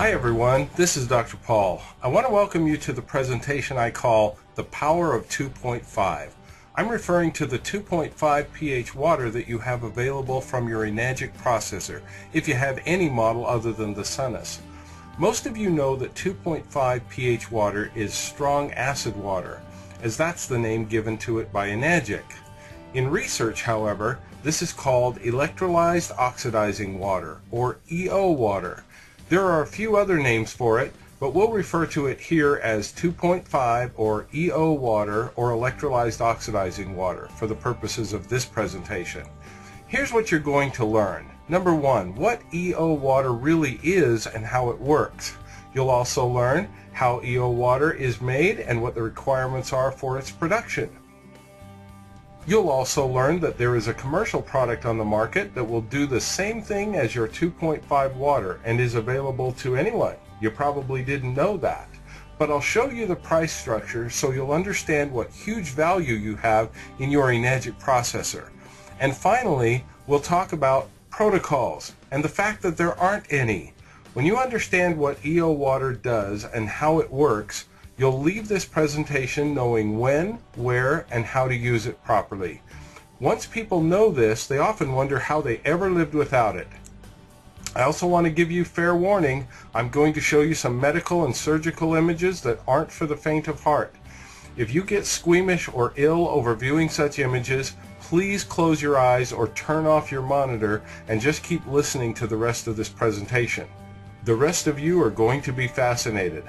Hi everyone, this is Dr. Paul. I want to welcome you to the presentation I call The Power of 2.5. I'm referring to the 2.5 pH water that you have available from your Enagic processor, if you have any model other than the Sunnis. Most of you know that 2.5 pH water is strong acid water, as that's the name given to it by Enagic. In research, however, this is called Electrolized Oxidizing water, or EO water. There are a few other names for it, but we'll refer to it here as 2.5 or EO water or electrolyzed oxidizing water for the purposes of this presentation. Here's what you're going to learn. Number one, what EO water really is and how it works. You'll also learn how EO water is made and what the requirements are for its production. You'll also learn that there is a commercial product on the market that will do the same thing as your 2.5 water and is available to anyone. You probably didn't know that. But I'll show you the price structure so you'll understand what huge value you have in your Enagic processor. And finally, we'll talk about protocols and the fact that there aren't any. When you understand what EO water does and how it works, you'll leave this presentation knowing when, where, and how to use it properly. Once people know this, they often wonder how they ever lived without it. I also want to give you fair warning. I'm going to show you some medical and surgical images that aren't for the faint of heart. If you get squeamish or ill over viewing such images, please close your eyes or turn off your monitor and just keep listening to the rest of this presentation. The rest of you are going to be fascinated.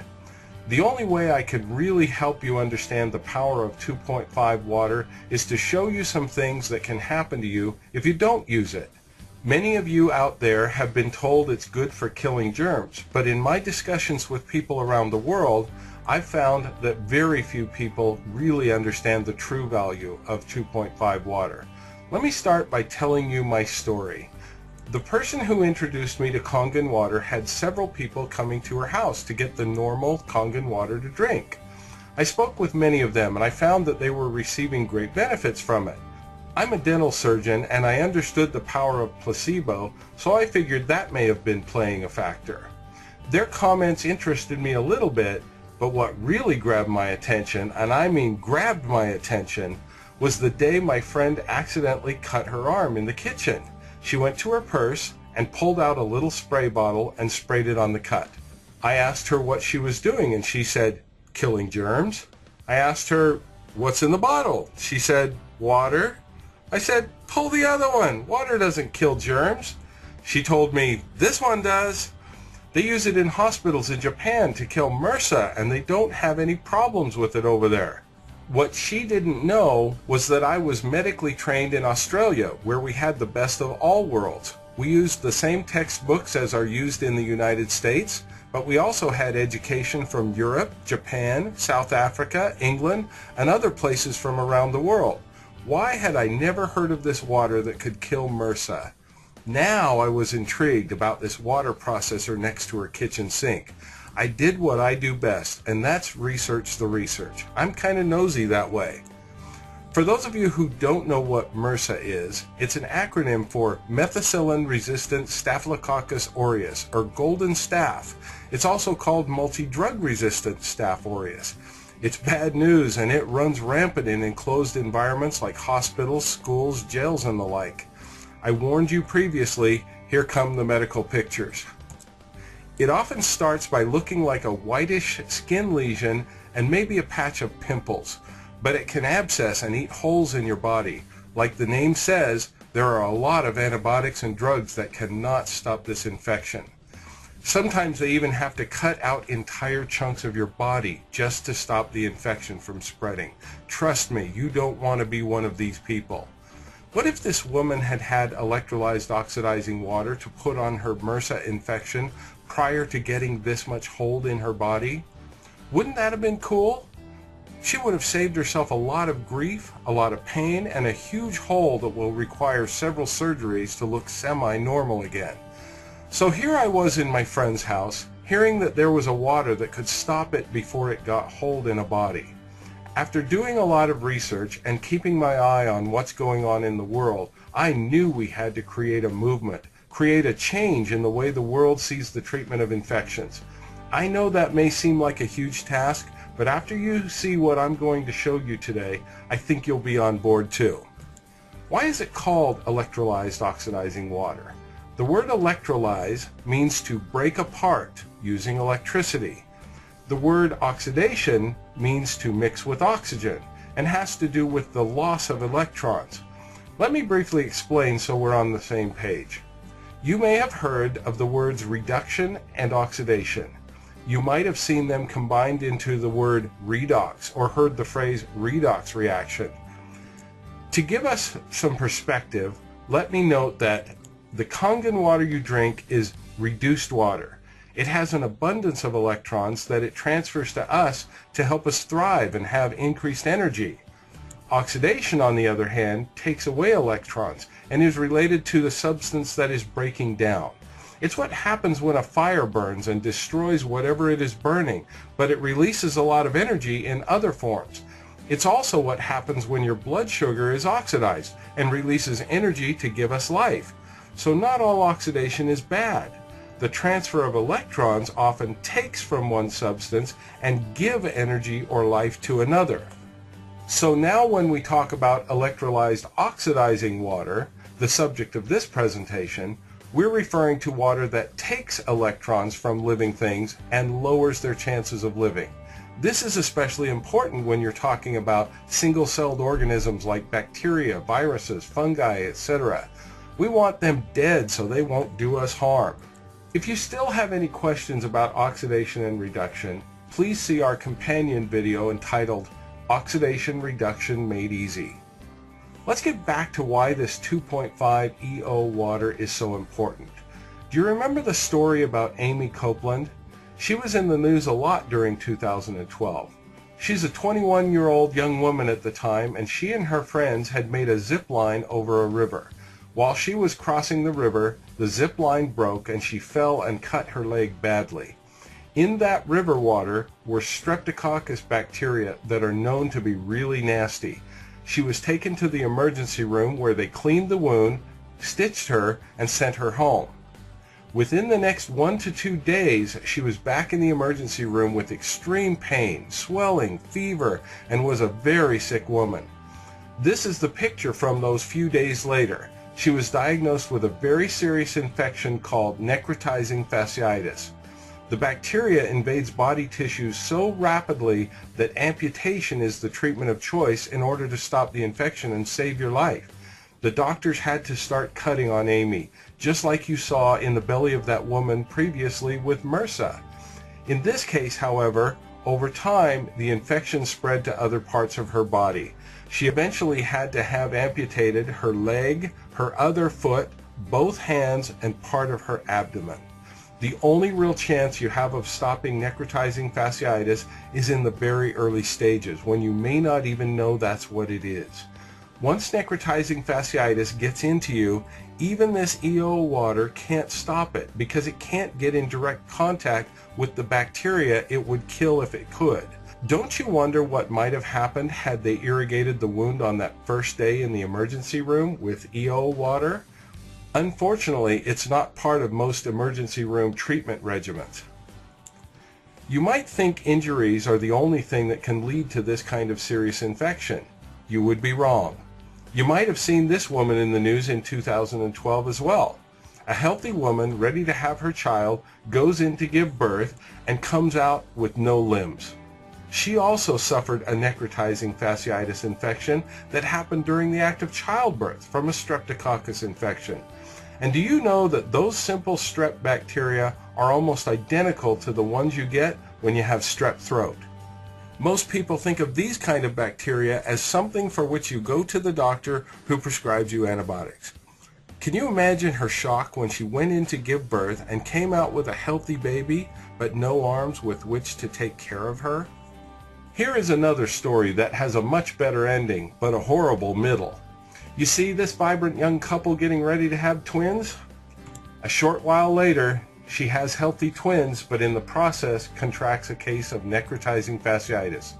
The only way I could really help you understand the power of 2.5 water is to show you some things that can happen to you if you don't use it. Many of you out there have been told it's good for killing germs, but in my discussions with people around the world, I've found that very few people really understand the true value of 2.5 water. Let me start by telling you my story. The person who introduced me to Kangen water had several people coming to her house to get the normal Kangen water to drink. I spoke with many of them and I found that they were receiving great benefits from it. I'm a dental surgeon and I understood the power of placebo, so I figured that may have been playing a factor. Their comments interested me a little bit, but what really grabbed my attention, and I mean grabbed my attention, was the day my friend accidentally cut her arm in the kitchen. She went to her purse and pulled out a little spray bottle and sprayed it on the cut. I asked her what she was doing and she said, "Killing germs." I asked her, "What's in the bottle?" She said, "Water." I said, "Pull the other one. Water doesn't kill germs." She told me, "This one does. They use it in hospitals in Japan to kill MRSA and they don't have any problems with it over there." What she didn't know was that I was medically trained in Australia, where we had the best of all worlds. We used the same textbooks as are used in the United States, but we also had education from Europe, Japan, South Africa, England, and other places from around the world. Why had I never heard of this water that could kill MRSA? Now I was intrigued about this water processor next to her kitchen sink. I did what I do best, and that's research the research. I'm kind of nosy that way. For those of you who don't know what MRSA is, it's an acronym for Methicillin-Resistant Staphylococcus aureus, or golden staph. It's also called multi-drug-resistant staph aureus. It's bad news, and it runs rampant in enclosed environments like hospitals, schools, jails, and the like. I warned you previously, here come the medical pictures. It often starts by looking like a whitish skin lesion and maybe a patch of pimples, but it can abscess and eat holes in your body. Like the name says, there are a lot of antibiotics and drugs that cannot stop this infection. Sometimes they even have to cut out entire chunks of your body just to stop the infection from spreading. Trust me, you don't want to be one of these people. What if this woman had had electrolyzed oxidizing water to put on her MRSA infection prior to getting this much hold in her body? Wouldn't that have been cool? She would have saved herself a lot of grief, a lot of pain, and a huge hole that will require several surgeries to look semi-normal again. So here I was in my friend's house, hearing that there was a water that could stop it before it got hold in a body. After doing a lot of research and keeping my eye on what's going on in the world, I knew we had to create a movement create a change in the way the world sees the treatment of infections. I know that may seem like a huge task, but after you see what I'm going to show you today, I think you'll be on board too. Why is it called electrolyzed oxidizing water? The word electrolyze means to break apart using electricity. The word oxidation means to mix with oxygen and has to do with the loss of electrons. Let me briefly explain so we're on the same page. You may have heard of the words reduction and oxidation. You might have seen them combined into the word redox or heard the phrase redox reaction. To give us some perspective, let me note that the Kangen water you drink is reduced water. It has an abundance of electrons that it transfers to us to help us thrive and have increased energy. Oxidation, on the other hand, takes away electrons and is related to the substance that is breaking down. It's what happens when a fire burns and destroys whatever it is burning, but it releases a lot of energy in other forms. It's also what happens when your blood sugar is oxidized and releases energy to give us life. So not all oxidation is bad. The transfer of electrons often takes from one substance and give energy or life to another. So now when we talk about electrolyzed oxidizing water, the subject of this presentation, we're referring to water that takes electrons from living things and lowers their chances of living. This is especially important when you're talking about single-celled organisms like bacteria, viruses, fungi, etc. We want them dead so they won't do us harm. If you still have any questions about oxidation and reduction, please see our companion video entitled Oxidation Reduction Made Easy. Let's get back to why this 2.5 EO water is so important. Do you remember the story about Amy Copeland? She was in the news a lot during 2012. She's a 21-year-old young woman at the time, and she and her friends had made a zip line over a river. While she was crossing the river, the zip line broke and she fell and cut her leg badly. In that river water were streptococcus bacteria that are known to be really nasty. She was taken to the emergency room where they cleaned the wound, stitched her, and sent her home. Within the next 1 to 2 days, she was back in the emergency room with extreme pain, swelling, fever, and was a very sick woman. This is the picture from those few days later. She was diagnosed with a very serious infection called necrotizing fasciitis. The bacteria invades body tissues so rapidly that amputation is the treatment of choice in order to stop the infection and save your life. The doctors had to start cutting on Amy, just like you saw in the belly of that woman previously with MRSA. In this case, however, over time, the infection spread to other parts of her body. She eventually had to have amputated her leg, her other foot, both hands, and part of her abdomen. The only real chance you have of stopping necrotizing fasciitis is in the very early stages, when you may not even know that's what it is. Once necrotizing fasciitis gets into you, even this EO water can't stop it because it can't get in direct contact with the bacteria it would kill if it could. Don't you wonder what might have happened had they irrigated the wound on that first day in the emergency room with EO water? Unfortunately, it's not part of most emergency room treatment regimens. You might think injuries are the only thing that can lead to this kind of serious infection. You would be wrong. You might have seen this woman in the news in 2012 as well. A healthy woman ready to have her child goes in to give birth and comes out with no limbs. She also suffered a necrotizing fasciitis infection that happened during the act of childbirth from a streptococcus infection. And do you know that those simple strep bacteria are almost identical to the ones you get when you have strep throat? Most people think of these kind of bacteria as something for which you go to the doctor who prescribes you antibiotics. Can you imagine her shock when she went in to give birth and came out with a healthy baby but no arms with which to take care of her? Here is another story that has a much better ending but a horrible middle. You see this vibrant young couple getting ready to have twins? A short while later, she has healthy twins, but in the process contracts a case of necrotizing fasciitis.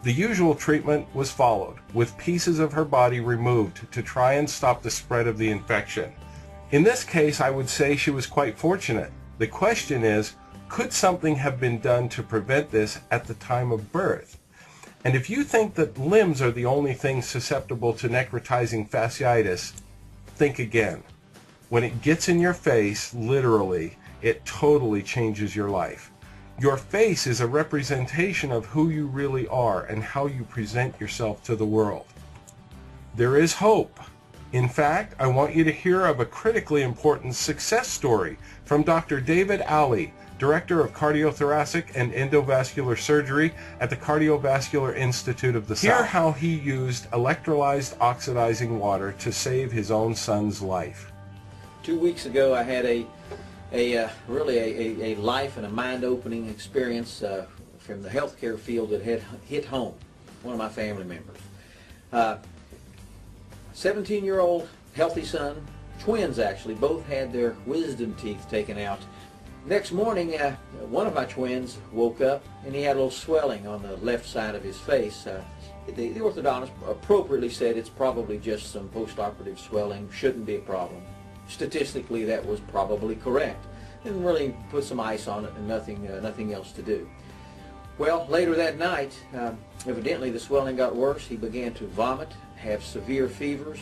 The usual treatment was followed, with pieces of her body removed to try and stop the spread of the infection. In this case, I would say she was quite fortunate. The question is, could something have been done to prevent this at the time of birth? And if you think that limbs are the only things susceptible to necrotizing fasciitis, think again. When it gets in your face, literally, it totally changes your life. Your face is a representation of who you really are and how you present yourself to the world. There is hope. In fact, I want you to hear of a critically important success story from Dr. David Alley, Director of Cardiothoracic and Endovascular Surgery at the Cardiovascular Institute of the South. Hear how he used electrolyzed oxidizing water to save his own son's life. 2 weeks ago, I had really a life and a mind-opening experience from the healthcare field that had hit home. One of my family members. 17-year-old healthy son, twins actually, both had their wisdom teeth taken out. Next morning, one of my twins woke up and he had a little swelling on the left side of his face. The orthodontist appropriately said it's probably just some post-operative swelling, shouldn't be a problem. Statistically, that was probably correct. And really put some ice on it and nothing else to do. Well, later that night, evidently the swelling got worse. He began to vomit, have severe fevers,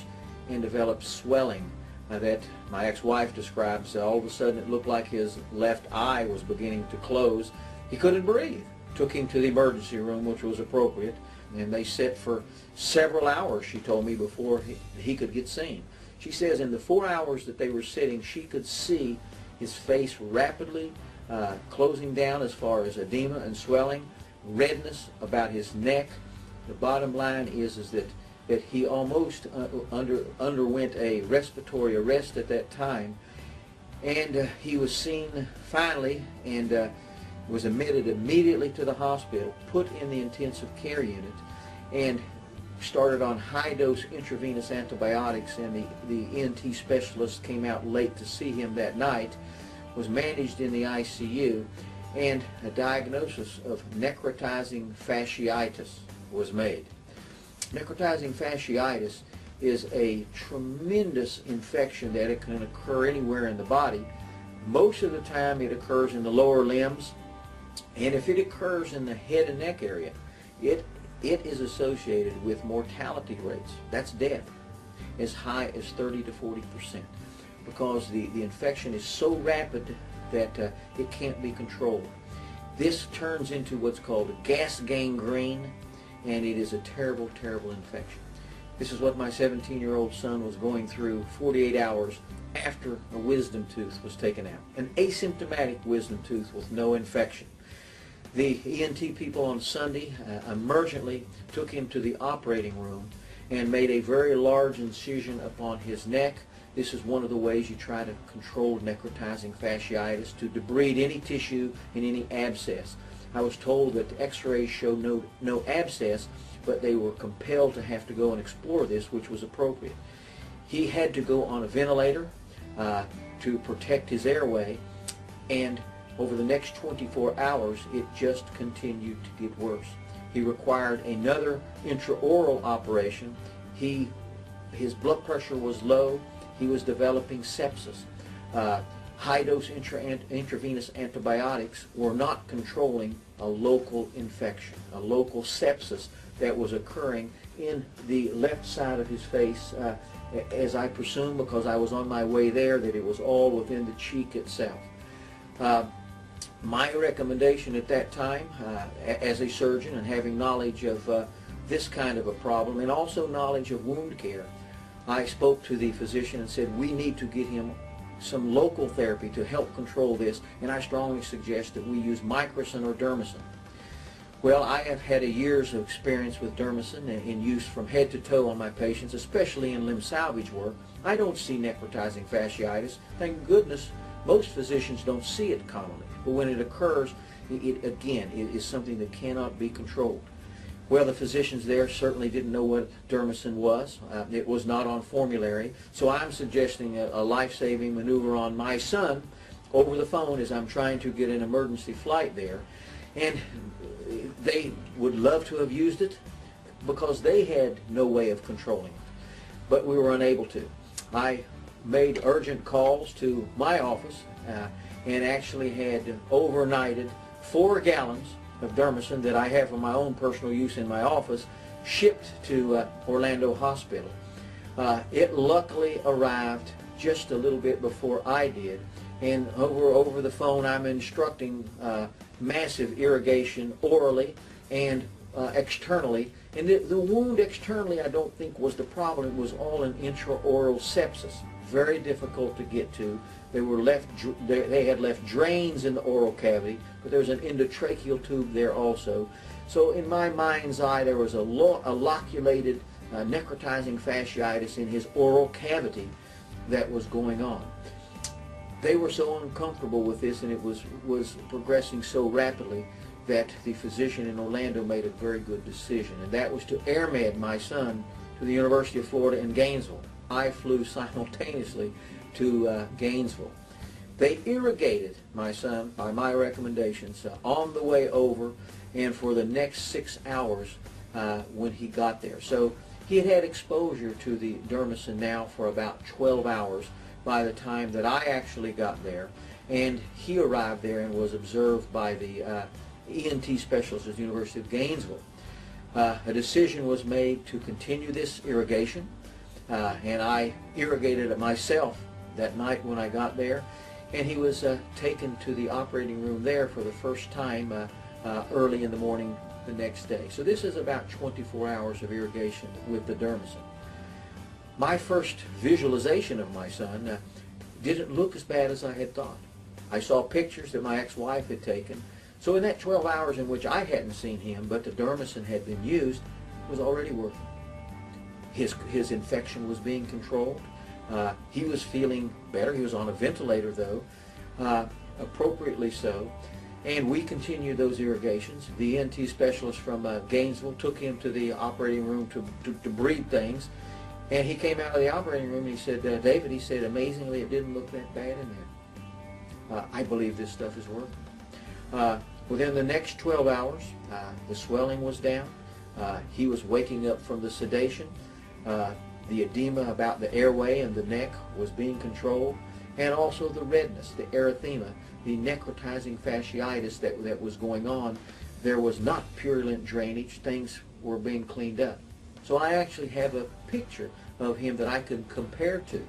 and develop swelling that my ex-wife describes. All of a sudden it looked like his left eye was beginning to close. He couldn't breathe. Took him to the emergency room, which was appropriate, and they sat for several hours, she told me, before he could get seen. She says in the 4 hours that they were sitting, she could see his face rapidly closing down as far as edema and swelling, redness about his neck. The bottom line is that he almost underwent a respiratory arrest at that time, and he was seen finally and was admitted immediately to the hospital, put in the intensive care unit, and started on high-dose intravenous antibiotics, and the ENT specialist came out late to see him that night, was managed in the ICU, and a diagnosis of necrotizing fasciitis was made. Necrotizing fasciitis is a tremendous infection that it can occur anywhere in the body. Most of the time it occurs in the lower limbs, and if it occurs in the head and neck area, it is associated with mortality rates, that's death, as high as 30 to 40%, because the infection is so rapid that it can't be controlled. This turns into what's called a gas gangrene, and it is a terrible, terrible infection. This is what my 17-year-old son was going through 48 hours after a wisdom tooth was taken out. An asymptomatic wisdom tooth with no infection. The ENT people on Sunday emergently took him to the operating room and made a very large incision upon his neck. This is one of the ways you try to control necrotizing fasciitis, to debride any tissue and any abscess. I was told that x-rays showed no abscess, but they were compelled to have to go and explore this, which was appropriate. He had to go on a ventilator to protect his airway, and over the next 24 hours, it just continued to get worse. He required another intraoral operation. His blood pressure was low. He was developing sepsis. High-dose intravenous antibiotics were not controlling a local infection, a local sepsis that was occurring in the left side of his face, as I presume, because I was on my way there, that it was all within the cheek itself. My recommendation at that time, as a surgeon and having knowledge of this kind of a problem and also knowledge of wound care, I spoke to the physician and said, we need to get him some local therapy to help control this, and I strongly suggest that we use microcin or dermicin. Well, I have had a year's of experience with dermicin in use from head to toe on my patients, especially in limb salvage work. I don't see necrotizing fasciitis. Thank goodness most physicians don't see it commonly, but when it occurs, it again is something that cannot be controlled. Well, the physicians there certainly didn't know what dermicin was. It was not on formulary. So I'm suggesting a life-saving maneuver on my son over the phone as I'm trying to get an emergency flight there. And they would love to have used it because they had no way of controlling it. But we were unable to. I made urgent calls to my office and actually had overnighted 4 gallons of Dermacin that I have for my own personal use in my office, shipped to Orlando Hospital. It luckily arrived just a little bit before I did, and over the phone I'm instructing massive irrigation orally and externally. And the wound externally I don't think was the problem. It was all an intraoral sepsis, very difficult to get to. They had left drains in the oral cavity, but there was an endotracheal tube there also. So in my mind's eye, there was a loculated necrotizing fasciitis in his oral cavity that was going on. They were so uncomfortable with this, and it was progressing so rapidly, that the physician in Orlando made a very good decision, and that was to airmed my son to the University of Florida in Gainesville. I flew simultaneously to Gainesville. They irrigated my son by my recommendations on the way over and for the next 6 hours when he got there. So he had had exposure to the Dermacin now for about 12 hours by the time that I actually got there, and he arrived there and was observed by the ENT specialist at the University of Gainesville. A decision was made to continue this irrigation, and I irrigated it myself that night when I got there, and he was taken to the operating room there for the first time early in the morning the next day. So this is about 24 hours of irrigation with the Dermacin. My first visualization of my son didn't look as bad as I had thought. I saw pictures that my ex-wife had taken. So in that 12 hours in which I hadn't seen him, but the Dermacin had been used, it was already working. His infection was being controlled. He was feeling better. He was on a ventilator, though, appropriately so. And we continued those irrigations. The ENT specialist from Gainesville took him to the operating room to breathe things. And he came out of the operating room and he said, David, he said, amazingly, it didn't look that bad in there. I believe this stuff is working. Within the next 12 hours, the swelling was down. He was waking up from the sedation. The edema about the airway and the neck was being controlled, and also the redness, the erythema, the necrotizing fasciitis that was going on. There was not purulent drainage. Things were being cleaned up. So I actually have a picture of him that I could compare to.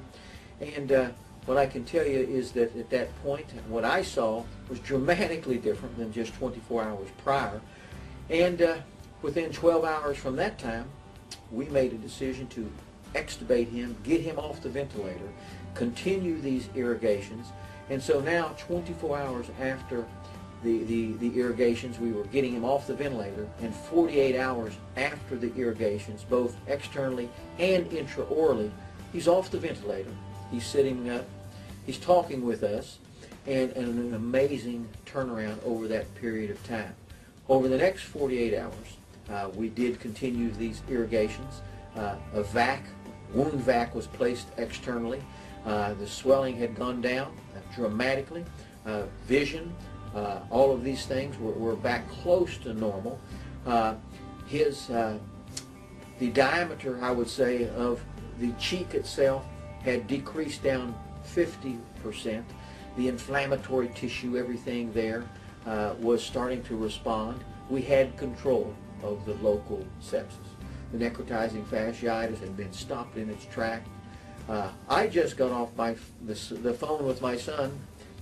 And what I can tell you is that at that point, what I saw was dramatically different than just 24 hours prior. And within 12 hours from that time, we made a decision to extubate him, get him off the ventilator, continue these irrigations. And so now, 24 hours after the irrigations, we were getting him off the ventilator, and 48 hours after the irrigations, both externally and intraorally, he's off the ventilator. He's sitting up, he's talking with us, and an amazing turnaround over that period of time. Over the next 48 hours, we did continue these irrigations. A wound vac was placed externally. The swelling had gone down dramatically. Vision, all of these things were back close to normal. The diameter, I would say, of the cheek itself had decreased down 50%. The inflammatory tissue, everything there, was starting to respond. We had control of the local sepsis. The necrotizing fasciitis had been stopped in its track. I just got off the phone with my son.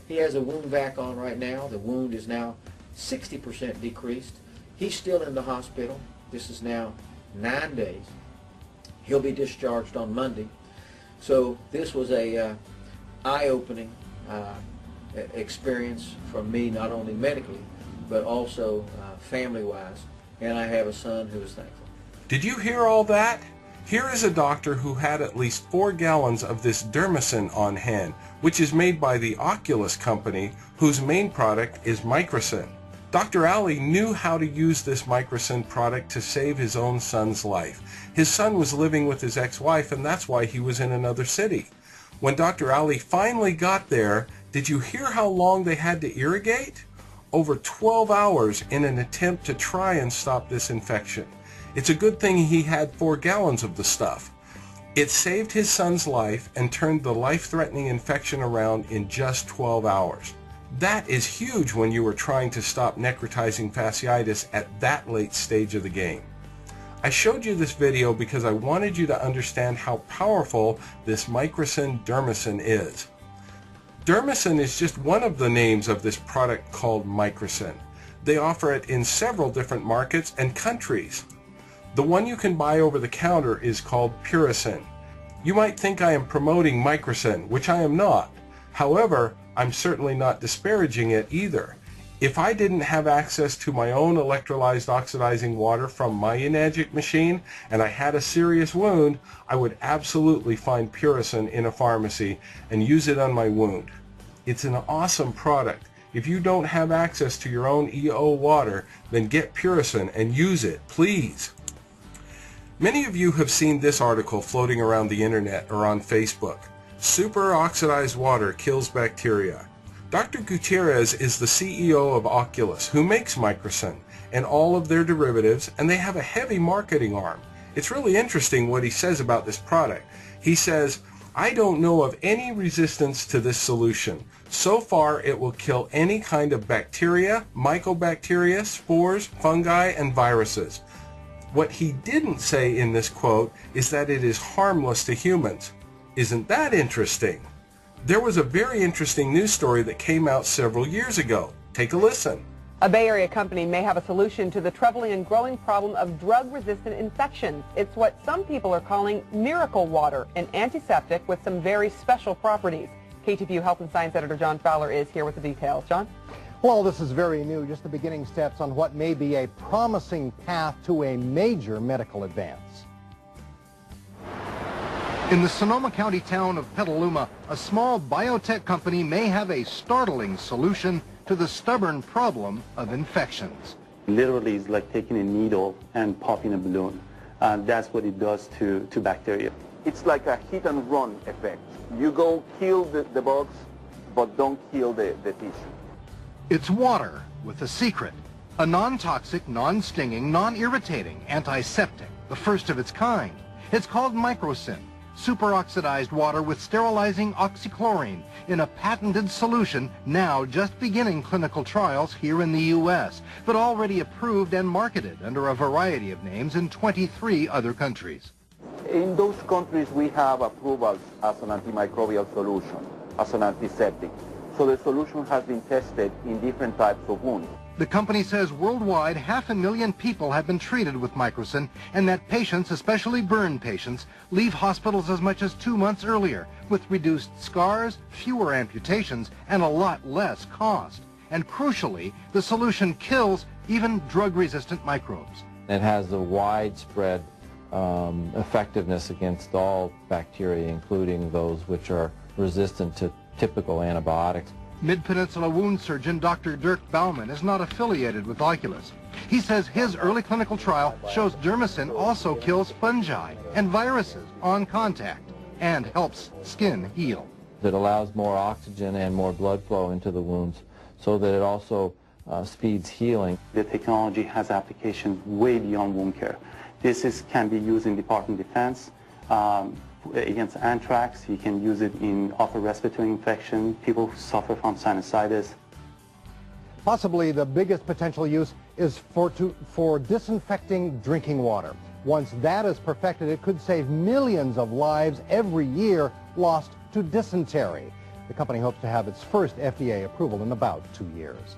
He has a wound vac on right now. The wound is now 60% decreased. He's still in the hospital. This is now 9 days. He'll be discharged on Monday. So this was a eye-opening experience from me, not only medically, but also family-wise. And I have a son who is thankful. Did you hear all that? Here is a doctor who had at least 4 gallons of this Dermacin on hand, which is made by the Oculus company, whose main product is Microcin. Dr. Ali knew how to use this Microcin product to save his own son's life. His son was living with his ex-wife, and that's why he was in another city. When Dr. Ali finally got there, did you hear how long they had to irrigate? Over 12 hours in an attempt to try and stop this infection. It's a good thing he had 4 gallons of the stuff. It saved his son's life and turned the life-threatening infection around in just 12 hours. That is huge when you are trying to stop necrotizing fasciitis at that late stage of the game. I showed you this video because I wanted you to understand how powerful this microcin dermicin is. Dermicin is just one of the names of this product called microcin. They offer it in several different markets and countries. The one you can buy over the counter is called Puricin. You might think I am promoting microcin, which I am not. However, I'm certainly not disparaging it either. If I didn't have access to my own electrolyzed oxidizing water from my Enagic machine and I had a serious wound, I would absolutely find Puricin in a pharmacy and use it on my wound. It's an awesome product. If you don't have access to your own EO water, then get Puricin and use it, please. Many of you have seen this article floating around the internet or on Facebook. Super oxidized water kills bacteria. Dr. Gutierrez is the CEO of Oculus, who makes microcin and all of their derivatives, and they have a heavy marketing arm. It's really interesting what he says about this product. He says, "I don't know of any resistance to this solution. So far it will kill any kind of bacteria, mycobacteria, spores, fungi, and viruses." What he didn't say in this quote is that it is harmless to humans. Isn't that interesting? There was a very interesting news story that came out several years ago. Take a listen. A Bay Area company may have a solution to the troubling and growing problem of drug-resistant infections. It's what some people are calling miracle water, an antiseptic with some very special properties. KTVU Health and Science Editor John Fowler is here with the details. John? Well, this is very new, just the beginning steps on what may be a promising path to a major medical advance. In the Sonoma County town of Petaluma, a small biotech company may have a startling solution to the stubborn problem of infections. Literally, it's like taking a needle and popping a balloon. And that's what it does to bacteria. It's like a hit and run effect. You go kill the bugs, but don't kill the tissue. It's water with a secret. A non-toxic, non-stinging, non-irritating antiseptic, the first of its kind. It's called microcin, superoxidized water with sterilizing oxychlorine in a patented solution now just beginning clinical trials here in the U.S., but already approved and marketed under a variety of names in 23 other countries. In those countries, we have approvals as an antimicrobial solution, as an antiseptic. So the solution has been tested in different types of wounds. The company says worldwide 500,000 people have been treated with microcin, and that patients, especially burn patients, leave hospitals as much as 2 months earlier with reduced scars, fewer amputations, and a lot less cost. And crucially, the solution kills even drug-resistant microbes. It has a widespread effectiveness against all bacteria, including those which are resistant to typical antibiotics. Mid-Peninsula wound surgeon Dr. Dirk Baumann is not affiliated with Oculus. He says his early clinical trial shows dermicin also kills fungi and viruses on contact and helps skin heal. It allows more oxygen and more blood flow into the wounds so that it also speeds healing. The technology has applications way beyond wound care. This can be used in Department of Defense, against anthrax. You can use it in upper respiratory infection, people who suffer from sinusitis. Possibly the biggest potential use is for disinfecting drinking water. Once that is perfected, it could save millions of lives every year lost to dysentery. The company hopes to have its first FDA approval in about 2 years.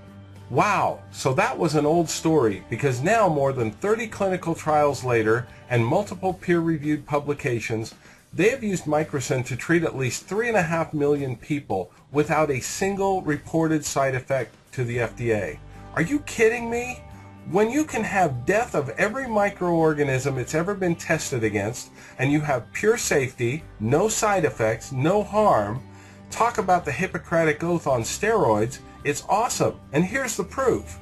Wow, so that was an old story, because now more than 30 clinical trials later and multiple peer-reviewed publications, they have used microcin to treat at least 3.5 million people without a single reported side effect to the FDA. Are you kidding me? When you can have death of every microorganism it's ever been tested against, and you have pure safety, no side effects, no harm, talk about the Hippocratic Oath on steroids, it's awesome. And here's the proof.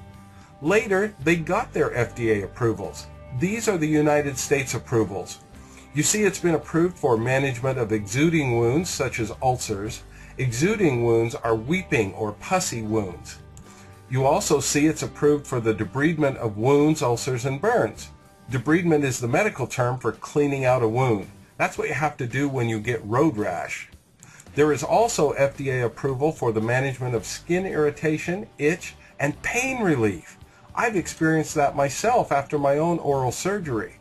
Later, they got their FDA approvals. These are the United States approvals. You see, it's been approved for management of exuding wounds such as ulcers. Exuding wounds are weeping or pussy wounds. You also see it's approved for the debridement of wounds, ulcers, and burns. Debridement is the medical term for cleaning out a wound. That's what you have to do when you get road rash. There is also FDA approval for the management of skin irritation, itch, and pain relief. I've experienced that myself after my own oral surgery.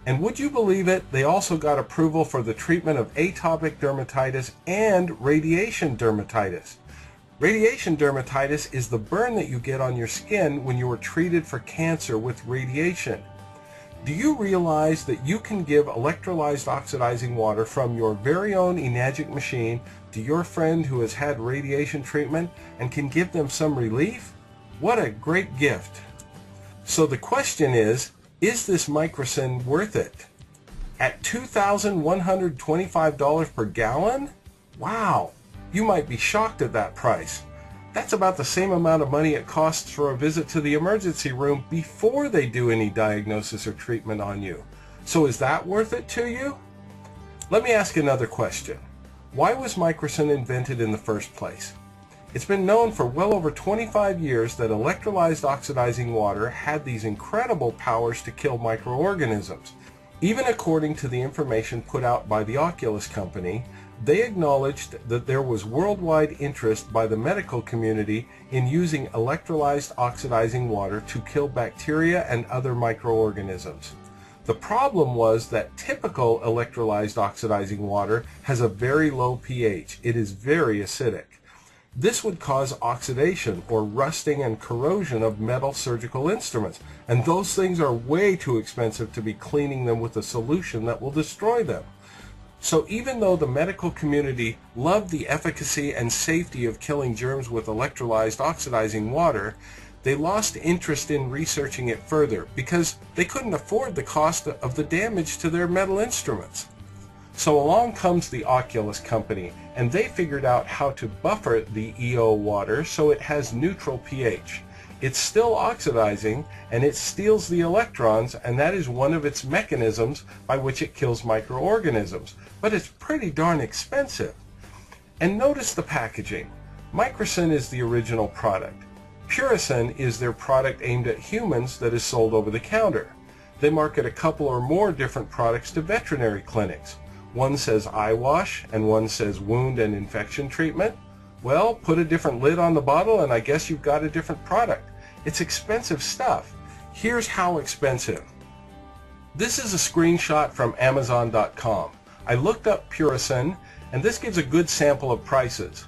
And would you believe it, they also got approval for the treatment of atopic dermatitis and radiation dermatitis. Radiation dermatitis is the burn that you get on your skin when you are treated for cancer with radiation. Do you realize that you can give electrolyzed oxidizing water from your very own Enagic machine to your friend who has had radiation treatment and can give them some relief? What a great gift. So the question is this microcin worth it? At $2,125 per gallon? Wow, you might be shocked at that price. That's about the same amount of money it costs for a visit to the emergency room before they do any diagnosis or treatment on you. So is that worth it to you? Let me ask another question. Why was microcin invented in the first place? It's been known for well over 25 years that electrolyzed oxidizing water had these incredible powers to kill microorganisms. Even according to the information put out by the Oculus company, they acknowledged that there was worldwide interest by the medical community in using electrolyzed oxidizing water to kill bacteria and other microorganisms. The problem was that typical electrolyzed oxidizing water has a very low pH. It is very acidic. This would cause oxidation or rusting and corrosion of metal surgical instruments, and those things are way too expensive to be cleaning them with a solution that will destroy them. So even though the medical community loved the efficacy and safety of killing germs with electrolyzed oxidizing water, they lost interest in researching it further because they couldn't afford the cost of the damage to their metal instruments. So along comes the Oculus company, and they figured out how to buffer the EO water so it has neutral pH. It's still oxidizing, and it steals the electrons, and that is one of its mechanisms by which it kills microorganisms. But it's pretty darn expensive. And notice the packaging. Microcin is the original product. Puricin is their product aimed at humans that is sold over the counter. They market a couple or more different products to veterinary clinics. One says eye wash, and one says wound and infection treatment. Well, put a different lid on the bottle and I guess you've got a different product. It's expensive stuff. Here's how expensive. This is a screenshot from Amazon.com. I looked up Puricin, and this gives a good sample of prices.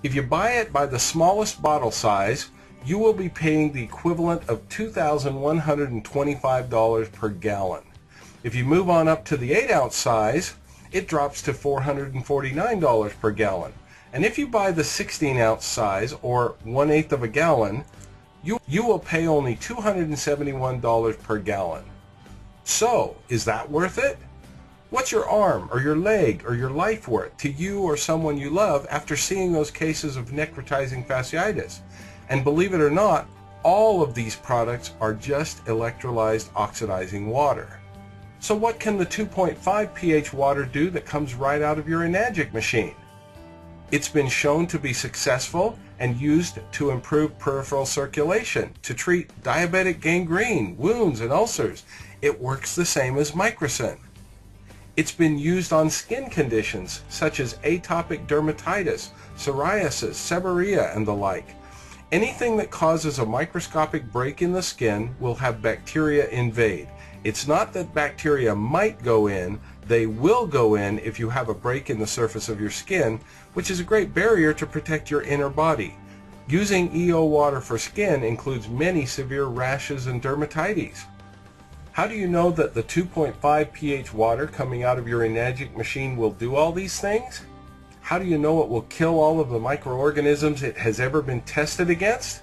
If you buy it by the smallest bottle size, you will be paying the equivalent of $2,125 per gallon. If you move on up to the 8-ounce size, it drops to $449 per gallon. And if you buy the 16-ounce size, or 1/8 of a gallon, you will pay only $271 per gallon. So, is that worth it? What's your arm, or your leg, or your life worth to you or someone you love after seeing those cases of necrotizing fasciitis? And believe it or not, all of these products are just electrolyzed oxidizing water. So what can the 2.5 pH water do that comes right out of your Enagic machine? It's been shown to be successful and used to improve peripheral circulation, to treat diabetic gangrene, wounds, and ulcers. It works the same as microcin. It's been used on skin conditions such as atopic dermatitis, psoriasis, seborrhea, and the like. Anything that causes a microscopic break in the skin will have bacteria invade. It's not that bacteria might go in, they will go in if you have a break in the surface of your skin, which is a great barrier to protect your inner body. Using EO water for skin includes many severe rashes and dermatitis. How do you know that the 2.5 pH water coming out of your Enagic machine will do all these things? How do you know it will kill all of the microorganisms it has ever been tested against?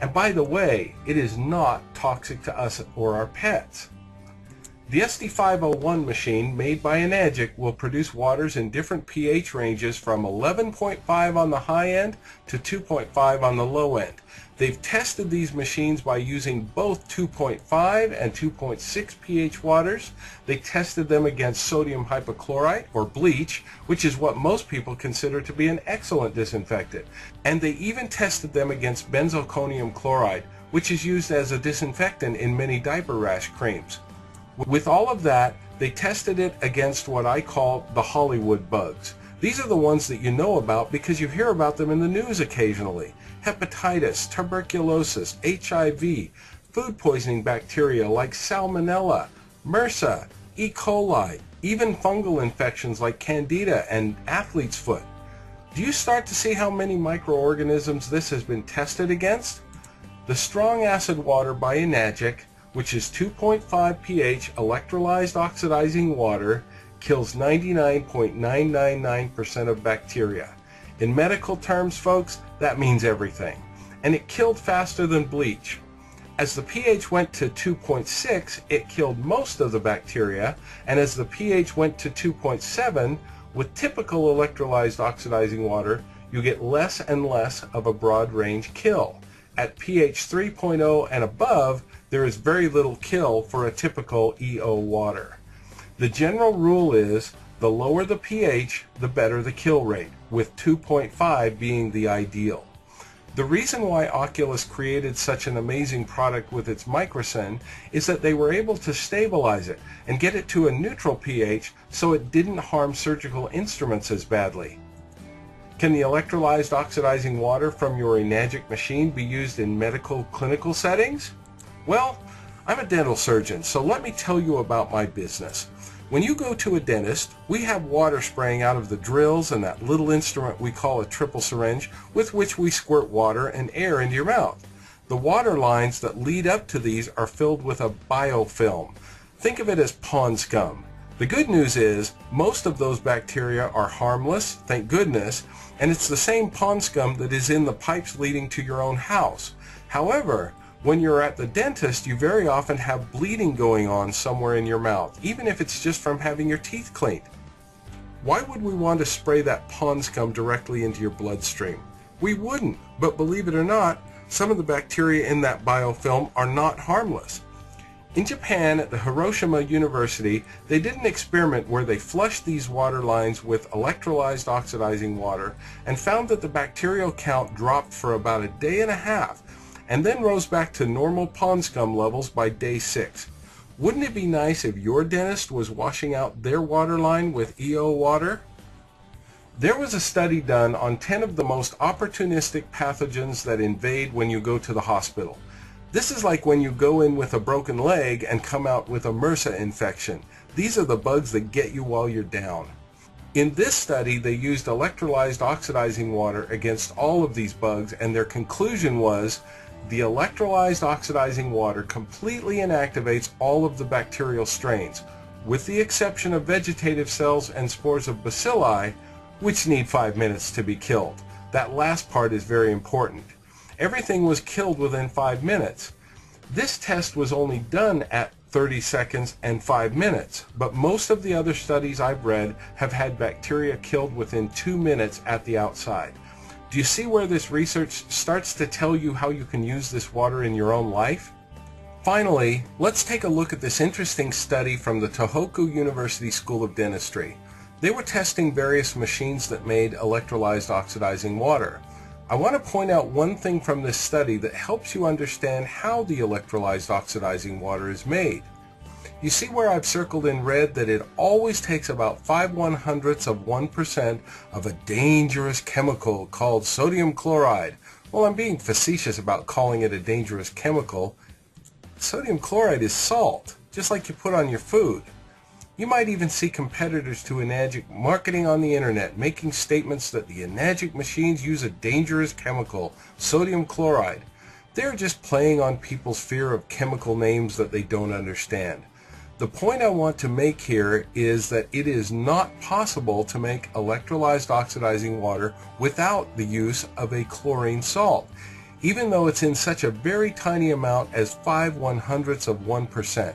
And by the way, it is not toxic to us or our pets. The SD501 machine made by Enagic will produce waters in different pH ranges from 11.5 on the high end to 2.5 on the low end. They've tested these machines by using both 2.5 and 2.6 pH waters. They tested them against sodium hypochlorite, or bleach, which is what most people consider to be an excellent disinfectant. And they even tested them against benzalkonium chloride, which is used as a disinfectant in many diaper rash creams. With all of that, They tested it against what I call the Hollywood bugs. These are the ones that you know about because you hear about them in the news occasionally. Hepatitis, tuberculosis, HIV, food poisoning bacteria like Salmonella, MRSA, E. coli, even fungal infections like Candida and athlete's foot. Do you start to see how many microorganisms this has been tested against? The strong acid water by Enagic, which is 2.5 pH electrolyzed oxidizing water, kills 99.999% of bacteria. In medical terms, folks, that means everything. And it killed faster than bleach. As the pH went to 2.6, it killed most of the bacteria, and as the pH went to 2.7, with typical electrolyzed oxidizing water, you get less and less of a broad range kill. At pH 3.0 and above, there is very little kill for a typical EO water. The general rule is the lower the pH, the better the kill rate, with 2.5 being the ideal. The reason why Oculus created such an amazing product with its microcin is that they were able to stabilize it and get it to a neutral pH so it didn't harm surgical instruments as badly. Can the electrolyzed oxidizing water from your Enagic machine be used in medical clinical settings? Well, I'm a dental surgeon, so let me tell you about my business. When you go to a dentist, we have water spraying out of the drills and that little instrument we call a triple syringe with which we squirt water and air into your mouth. The water lines that lead up to these are filled with a biofilm. Think of it as pond scum. The good news is most of those bacteria are harmless, thank goodness, and it's the same pond scum that is in the pipes leading to your own house. However, when you're at the dentist, you very often have bleeding going on somewhere in your mouth, even if it's just from having your teeth cleaned. Why would we want to spray that pond scum directly into your bloodstream? We wouldn't, but believe it or not, some of the bacteria in that biofilm are not harmless. In Japan, at the Hiroshima University, they did an experiment where they flushed these water lines with electrolyzed oxidizing water and found that the bacterial count dropped for about a day and a half, and then rose back to normal pond scum levels by day 6. Wouldn't it be nice if your dentist was washing out their water line with EO water? There was a study done on 10 of the most opportunistic pathogens that invade when you go to the hospital. This is like when you go in with a broken leg and come out with a MRSA infection. These are the bugs that get you while you're down. In this study, they used electrolyzed oxidizing water against all of these bugs, and their conclusion was the electrolyzed oxidizing water completely inactivates all of the bacterial strains, with the exception of vegetative cells and spores of bacilli, which need 5 minutes to be killed. That last part is very important. Everything was killed within 5 minutes. This test was only done at 30 seconds and 5 minutes, but most of the other studies I've read have had bacteria killed within 2 minutes at the outside. Do you see where this research starts to tell you how you can use this water in your own life? Finally, let's take a look at this interesting study from the Tohoku University School of Dentistry. They were testing various machines that made electrolyzed oxidizing water. I want to point out one thing from this study that helps you understand how the electrolyzed oxidizing water is made. You see where I've circled in red that it always takes about 0.05% of a dangerous chemical called sodium chloride. Well, I'm being facetious about calling it a dangerous chemical. Sodium chloride is salt, just like you put on your food. You might even see competitors to Enagic marketing on the internet, making statements that the Enagic machines use a dangerous chemical, sodium chloride. They're just playing on people's fear of chemical names that they don't understand. The point I want to make here is that it is not possible to make electrolyzed oxidizing water without the use of a chlorine salt, even though it's in such a very tiny amount as 0.05%.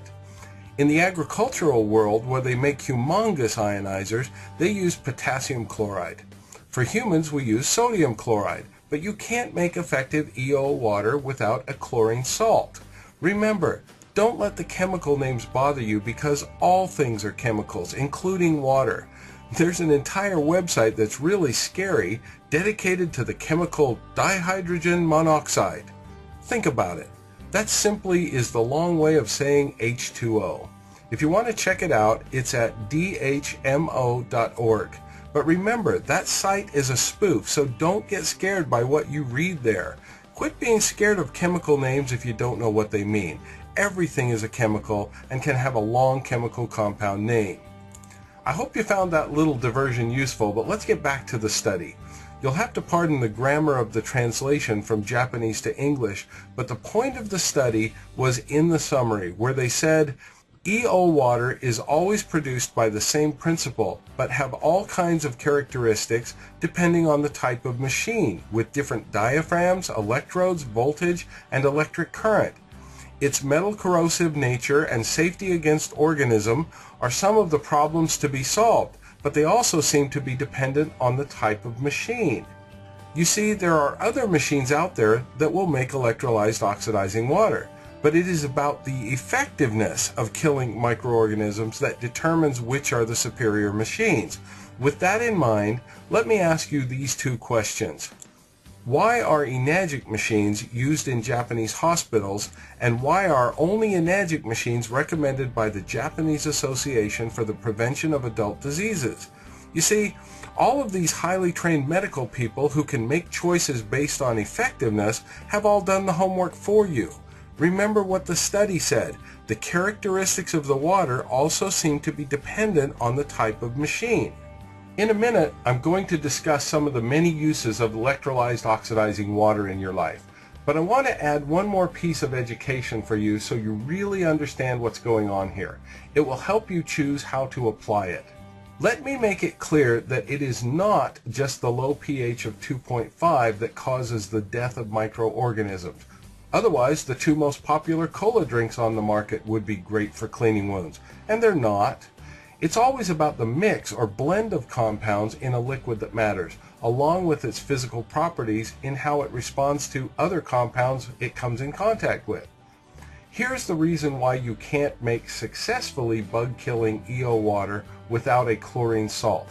In the agricultural world, where they make humongous ionizers, they use potassium chloride. For humans, we use sodium chloride, but you can't make effective EO water without a chlorine salt. Remember, don't let the chemical names bother you because all things are chemicals, including water. There's an entire website that's really scary dedicated to the chemical dihydrogen monoxide. Think about it. That simply is the long way of saying H2O. If you want to check it out, it's at dhmo.org. But remember, that site is a spoof, so don't get scared by what you read there. Quit being scared of chemical names if you don't know what they mean. Everything is a chemical and can have a long chemical compound name. I hope you found that little diversion useful, but let's get back to the study. You'll have to pardon the grammar of the translation from Japanese to English, but the point of the study was in the summary, where they said, EO water is always produced by the same principle, but have all kinds of characteristics depending on the type of machine, with different diaphragms, electrodes, voltage, and electric current. Its metal corrosive nature and safety against organism are some of the problems to be solved, but they also seem to be dependent on the type of machine. You see, there are other machines out there that will make electrolyzed oxidizing water, but it is about the effectiveness of killing microorganisms that determines which are the superior machines. With that in mind, let me ask you these two questions. Why are enagic machines used in Japanese hospitals, and why are only enagic machines recommended by the Japanese Association for the Prevention of Adult Diseases? You see, all of these highly trained medical people who can make choices based on effectiveness have all done the homework for you. Remember what the study said. The characteristics of the water also seem to be dependent on the type of machine. In a minute, I'm going to discuss some of the many uses of electrolyzed oxidizing water in your life. But I want to add one more piece of education for you so you really understand what's going on here. It will help you choose how to apply it. Let me make it clear that it is not just the low pH of 2.5 that causes the death of microorganisms. Otherwise, the two most popular cola drinks on the market would be great for cleaning wounds, and they're not. It's always about the mix or blend of compounds in a liquid that matters, along with its physical properties in how it responds to other compounds it comes in contact with. Here's the reason why you can't make successfully bug-killing EO water without a chlorine salt.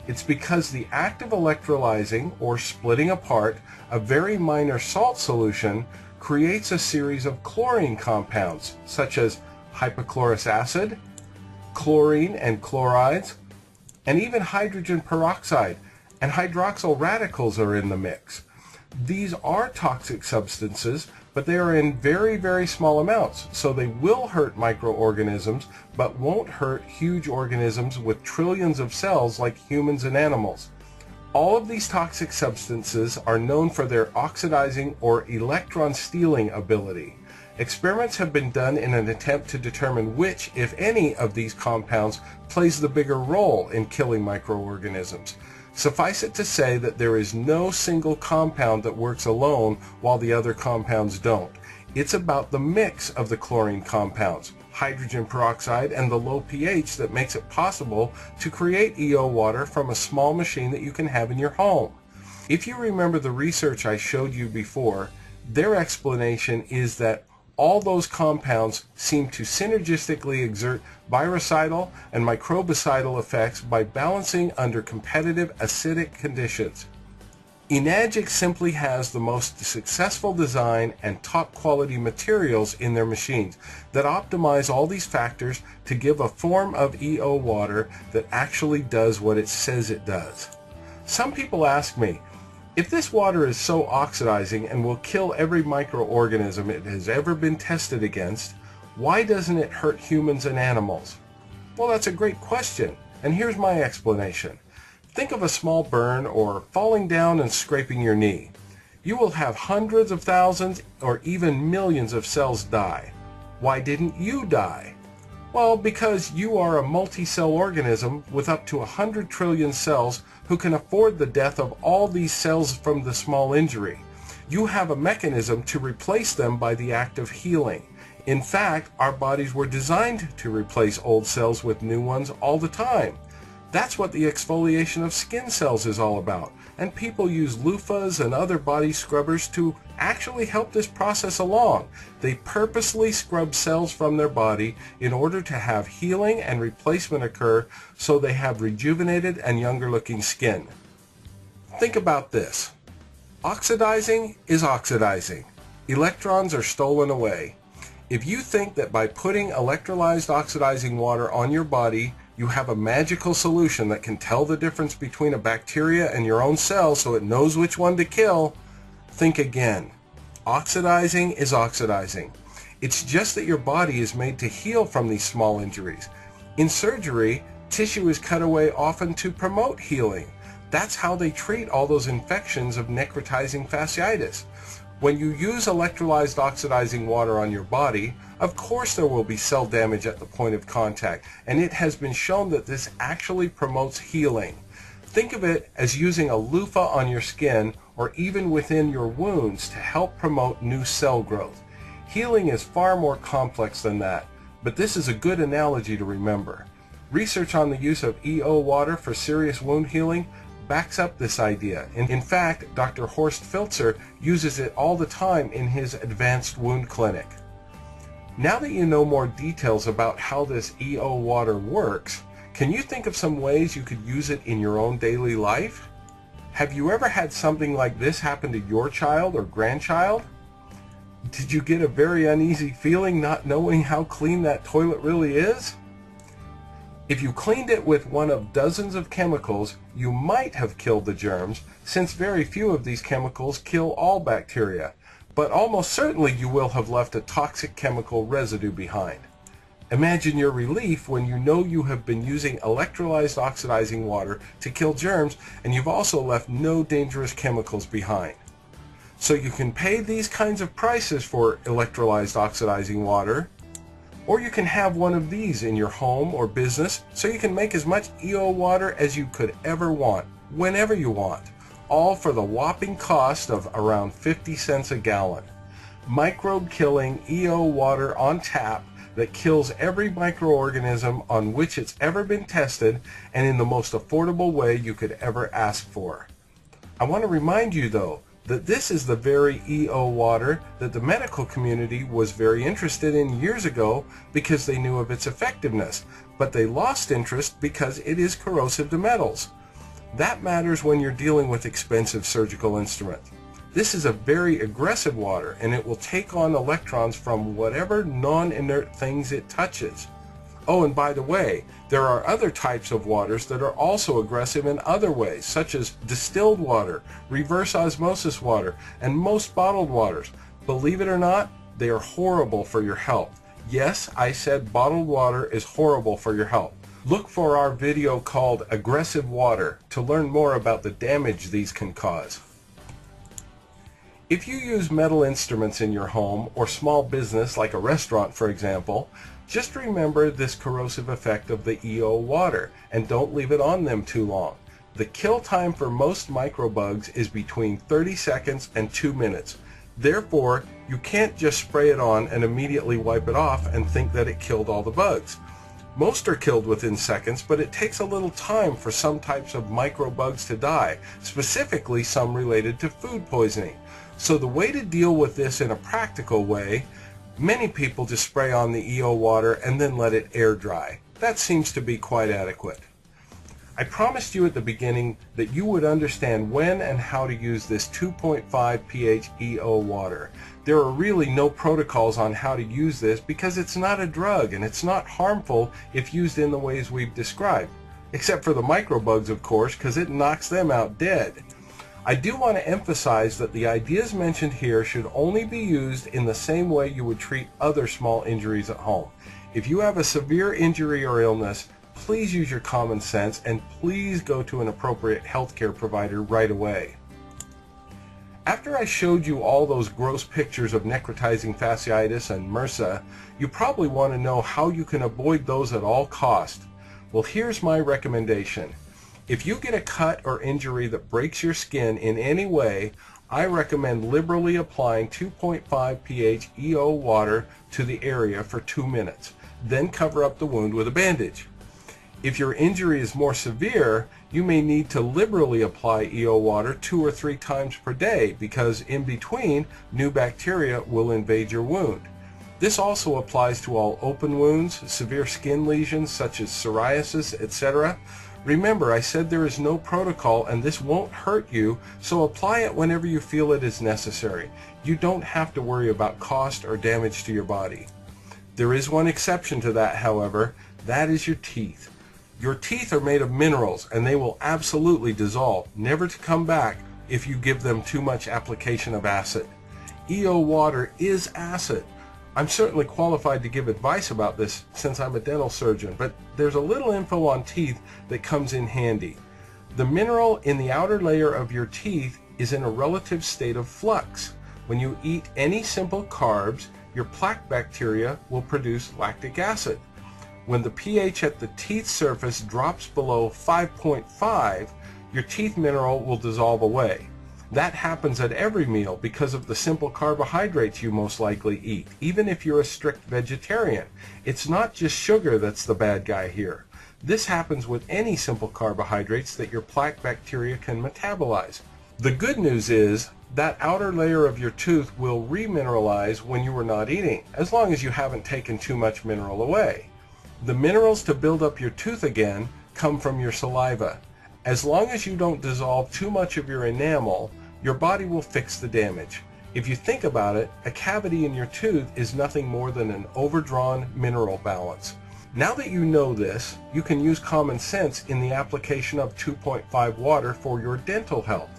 It's because the act of electrolyzing or splitting apart a very minor salt solution creates a series of chlorine compounds, such as hypochlorous acid, chlorine and chlorides, and even hydrogen peroxide and hydroxyl radicals are in the mix. These are toxic substances, but they are in very, very small amounts, so they will hurt microorganisms, but won't hurt huge organisms with trillions of cells like humans and animals. All of these toxic substances are known for their oxidizing or electron stealing ability. Experiments have been done in an attempt to determine which, if any, of these compounds plays the bigger role in killing microorganisms. Suffice it to say that there is no single compound that works alone while the other compounds don't. It's about the mix of the chlorine compounds, hydrogen peroxide, and the low pH that makes it possible to create EO water from a small machine that you can have in your home. If you remember the research I showed you before, their explanation is that all those compounds seem to synergistically exert virucidal and microbicidal effects by balancing under competitive acidic conditions. Enagic simply has the most successful design and top quality materials in their machines that optimize all these factors to give a form of EO water that actually does what it says it does. Some people ask me, if this water is so oxidizing and will kill every microorganism it has ever been tested against, why doesn't it hurt humans and animals? Well, that's a great question, and here's my explanation. Think of a small burn or falling down and scraping your knee. You will have hundreds of thousands or even millions of cells die. Why didn't you die? Well, because you are a multi-cell organism with up to 100 trillion cells who can afford the death of all these cells from the small injury. You have a mechanism to replace them by the act of healing. In fact, our bodies were designed to replace old cells with new ones all the time. That's what the exfoliation of skin cells is all about, and people use loofahs and other body scrubbers to actually help this process along. They purposely scrub cells from their body in order to have healing and replacement occur so they have rejuvenated and younger looking skin. Think about this. Oxidizing is oxidizing. Electrons are stolen away. If you think that by putting electrolyzed oxidizing water on your body, you have a magical solution that can tell the difference between a bacteria and your own cell so it knows which one to kill, think again. Oxidizing is oxidizing. It's just that your body is made to heal from these small injuries. In surgery, tissue is cut away often to promote healing. That's how they treat all those infections of necrotizing fasciitis. When you use electrolyzed oxidizing water on your body, of course there will be cell damage at the point of contact, and it has been shown that this actually promotes healing. Think of it as using a loofah on your skin or even within your wounds to help promote new cell growth. Healing is far more complex than that, but this is a good analogy to remember. Research on the use of EO water for serious wound healing backs up this idea. In fact, Dr. Horst Filzer uses it all the time in his advanced wound clinic. Now that you know more details about how this EO water works, can you think of some ways you could use it in your own daily life? Have you ever had something like this happen to your child or grandchild? Did you get a very uneasy feeling not knowing how clean that toilet really is? If you cleaned it with one of dozens of chemicals, you might have killed the germs, since very few of these chemicals kill all bacteria, but almost certainly you will have left a toxic chemical residue behind. Imagine your relief when you know you have been using electrolyzed oxidizing water to kill germs and you've also left no dangerous chemicals behind. So you can pay these kinds of prices for electrolyzed oxidizing water, or you can have one of these in your home or business so you can make as much EO water as you could ever want, whenever you want, all for the whopping cost of around 50 cents a gallon. Microbe-killing EO water on tap that kills every microorganism on which it's ever been tested and in the most affordable way you could ever ask for. I want to remind you though, that this is the very EO water that the medical community was very interested in years ago because they knew of its effectiveness, but they lost interest because it is corrosive to metals. That matters when you're dealing with expensive surgical instruments. This is a very aggressive water, and it will take on electrons from whatever non-inert things it touches. Oh, and by the way, there are other types of waters that are also aggressive in other ways, such as distilled water, reverse osmosis water, and most bottled waters. Believe it or not, they are horrible for your health. Yes, I said bottled water is horrible for your health. Look for our video called Aggressive Water to learn more about the damage these can cause. If you use metal instruments in your home or small business like a restaurant, for example, just remember this corrosive effect of the EO water and don't leave it on them too long. The kill time for most microbugs is between 30 seconds and 2 minutes. Therefore, you can't just spray it on and immediately wipe it off and think that it killed all the bugs. Most are killed within seconds, but it takes a little time for some types of microbugs to die, specifically some related to food poisoning. So the way to deal with this in a practical way, many people just spray on the EO water and then let it air dry. That seems to be quite adequate. I promised you at the beginning that you would understand when and how to use this 2.5 pH EO water. There are really no protocols on how to use this because it's not a drug and it's not harmful if used in the ways we've described. Except for the microbugs, of course, because it knocks them out dead. I do want to emphasize that the ideas mentioned here should only be used in the same way you would treat other small injuries at home. If you have a severe injury or illness, please use your common sense and please go to an appropriate healthcare provider right away. After I showed you all those gross pictures of necrotizing fasciitis and MRSA, you probably want to know how you can avoid those at all costs. Well, here's my recommendation. If you get a cut or injury that breaks your skin in any way, I recommend liberally applying 2.5 pH EO water to the area for 2 minutes. Then cover up the wound with a bandage. If your injury is more severe, you may need to liberally apply EO water 2 or 3 times per day because in between, new bacteria will invade your wound. This also applies to all open wounds, severe skin lesions such as psoriasis, etc. Remember, I said there is no protocol and this won't hurt you, so apply it whenever you feel it is necessary. You don't have to worry about cost or damage to your body. There is one exception to that, however. That is your teeth. Your teeth are made of minerals, and they will absolutely dissolve, never to come back if you give them too much application of acid. EO water is acid. I'm certainly qualified to give advice about this since I'm a dental surgeon, but there's a little info on teeth that comes in handy. The mineral in the outer layer of your teeth is in a relative state of flux. When you eat any simple carbs, your plaque bacteria will produce lactic acid. When the pH at the teeth surface drops below 5.5, your teeth mineral will dissolve away. That happens at every meal because of the simple carbohydrates you most likely eat, even if you're a strict vegetarian. It's not just sugar that's the bad guy here. This happens with any simple carbohydrates that your plaque bacteria can metabolize. The good news is that outer layer of your tooth will remineralize when you are not eating, as long as you haven't taken too much mineral away. The minerals to build up your tooth again come from your saliva. As long as you don't dissolve too much of your enamel, your body will fix the damage. If you think about it, a cavity in your tooth is nothing more than an overdrawn mineral balance. Now that you know this, you can use common sense in the application of 2.5 water for your dental health.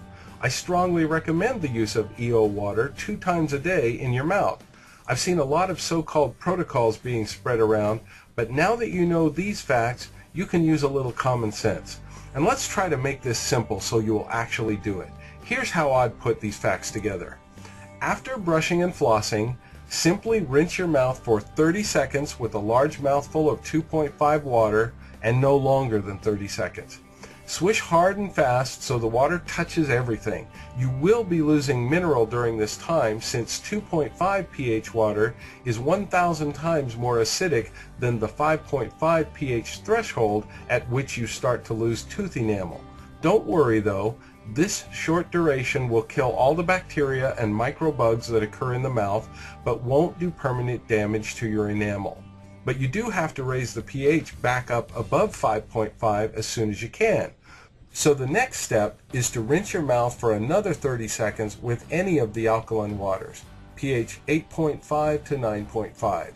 I strongly recommend the use of EO water 2 times a day in your mouth. I've seen a lot of so-called protocols being spread around, but now that you know these facts, you can use a little common sense. And let's try to make this simple so you will actually do it. Here's how I'd put these facts together. After brushing and flossing, simply rinse your mouth for 30 seconds with a large mouthful of 2.5 water and no longer than 30 seconds. Swish hard and fast so the water touches everything. You will be losing mineral during this time since 2.5 pH water is 1,000 times more acidic than the 5.5 pH threshold at which you start to lose tooth enamel. Don't worry though, this short duration will kill all the bacteria and microbugs that occur in the mouth, but won't do permanent damage to your enamel. But you do have to raise the pH back up above 5.5 as soon as you can. So the next step is to rinse your mouth for another 30 seconds with any of the alkaline waters, pH 8.5 to 9.5.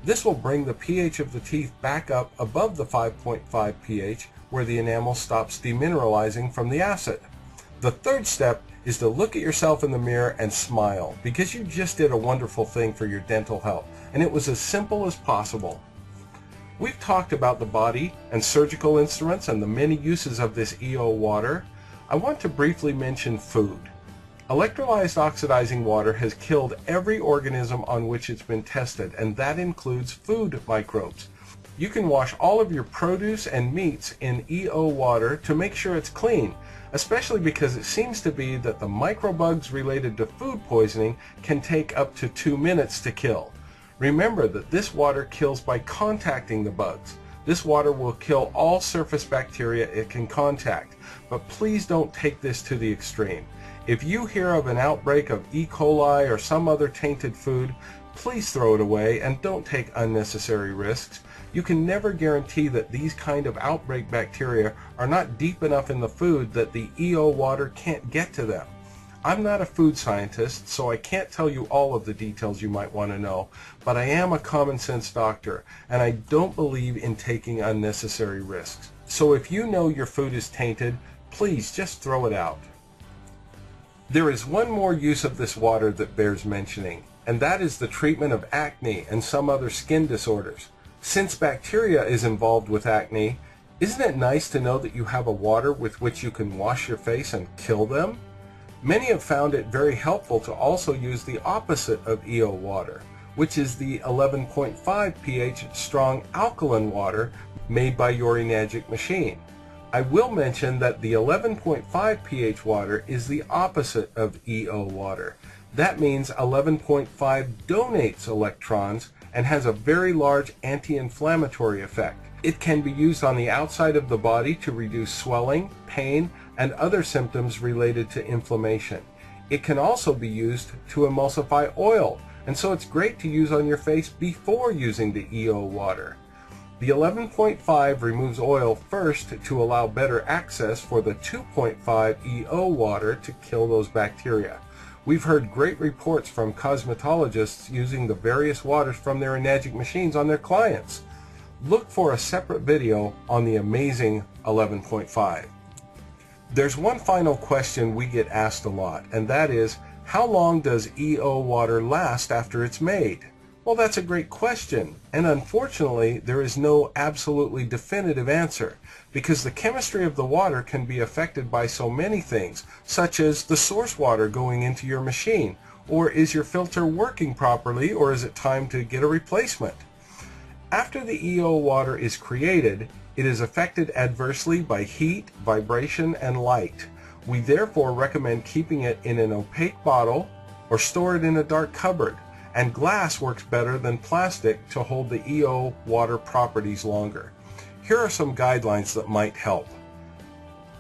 This will bring the pH of the teeth back up above the 5.5 pH where the enamel stops demineralizing from the acid. The third step is to look at yourself in the mirror and smile because you just did a wonderful thing for your dental health, and it was as simple as possible. We've talked about the body and surgical instruments and the many uses of this EO water. I want to briefly mention food. Electrolized oxidizing water has killed every organism on which it's been tested, and that includes food microbes. You can wash all of your produce and meats in EO water to make sure it's clean, especially because it seems to be that the microbugs related to food poisoning can take up to 2 minutes to kill. Remember that this water kills by contacting the bugs. This water will kill all surface bacteria it can contact, but please don't take this to the extreme. If you hear of an outbreak of E. coli or some other tainted food, please throw it away and don't take unnecessary risks. You can never guarantee that these kind of outbreak bacteria are not deep enough in the food that the EO water can't get to them. I'm not a food scientist, so I can't tell you all of the details you might want to know, but I am a common sense doctor, and I don't believe in taking unnecessary risks. So if you know your food is tainted, please just throw it out. There is one more use of this water that bears mentioning, and that is the treatment of acne and some other skin disorders. Since bacteria is involved with acne, isn't it nice to know that you have a water with which you can wash your face and kill them? Many have found it very helpful to also use the opposite of EO water, which is the 11.5 pH strong alkaline water made by your Enagic machine. I will mention that the 11.5 pH water is the opposite of EO water. That means 11.5 donates electrons and has a very large anti-inflammatory effect. It can be used on the outside of the body to reduce swelling, pain, and other symptoms related to inflammation. It can also be used to emulsify oil, and so it's great to use on your face before using the EO water. The 11.5 removes oil first to allow better access for the 2.5 EO water to kill those bacteria. We've heard great reports from cosmetologists using the various waters from their Enagic machines on their clients. Look for a separate video on the amazing 11.5. There's one final question we get asked a lot, and that is, how long does EO water last after it's made? Well, that's a great question, and unfortunately there is no absolutely definitive answer, because the chemistry of the water can be affected by so many things, such as the source water going into your machine, or is your filter working properly, or is it time to get a replacement? After the EO water is created, it is affected adversely by heat, vibration, and light. We therefore recommend keeping it in an opaque bottle or store it in a dark cupboard. And glass works better than plastic to hold the EO water properties longer. Here are some guidelines that might help.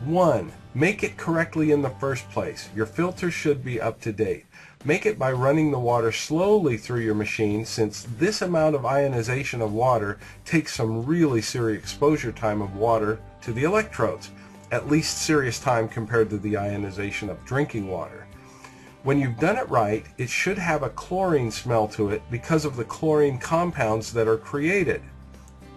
1. Make it correctly in the first place. Your filter should be up to date. Make it by running the water slowly through your machine, since this amount of ionization of water takes some really serious exposure time of water to the electrodes, at least serious time compared to the ionization of drinking water. When you've done it right, it should have a chlorine smell to it because of the chlorine compounds that are created.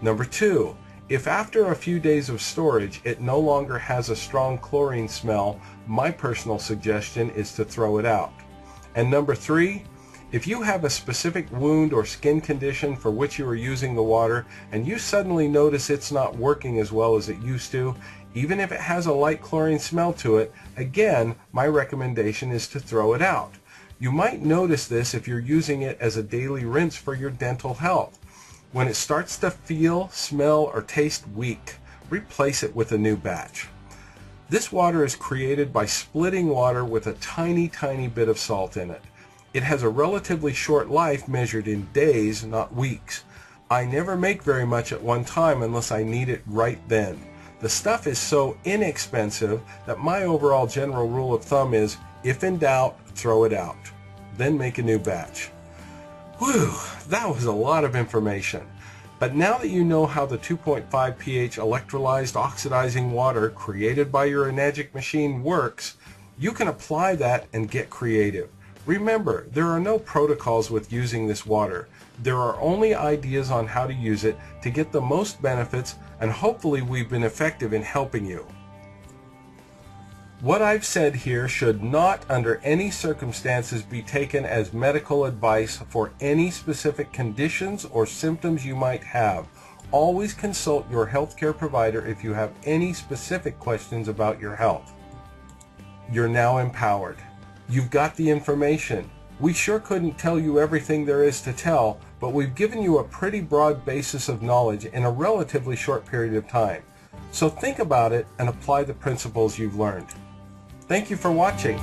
Number 2, if after a few days of storage it no longer has a strong chlorine smell, my personal suggestion is to throw it out. And number 3, if you have a specific wound or skin condition for which you are using the water and you suddenly notice it's not working as well as it used to, even if it has a light chlorine smell to it, again, my recommendation is to throw it out. You might notice this if you're using it as a daily rinse for your dental health. When it starts to feel, smell, or taste weak, replace it with a new batch. This water is created by splitting water with a tiny bit of salt in it. It has a relatively short life measured in days, not weeks. I never make very much at one time unless I need it right then. The stuff is so inexpensive that my overall general rule of thumb is, if in doubt, throw it out. Then make a new batch. Whew, that was a lot of information. But now that you know how the 2.5 pH electrolyzed oxidizing water created by your Enagic machine works, you can apply that and get creative. Remember, there are no protocols with using this water. There are only ideas on how to use it to get the most benefits, and hopefully we've been effective in helping you. What I've said here should not under any circumstances be taken as medical advice for any specific conditions or symptoms you might have. Always consult your healthcare provider if you have any specific questions about your health. You're now empowered. You've got the information. We sure couldn't tell you everything there is to tell, but we've given you a pretty broad basis of knowledge in a relatively short period of time. So think about it and apply the principles you've learned. Thank you for watching.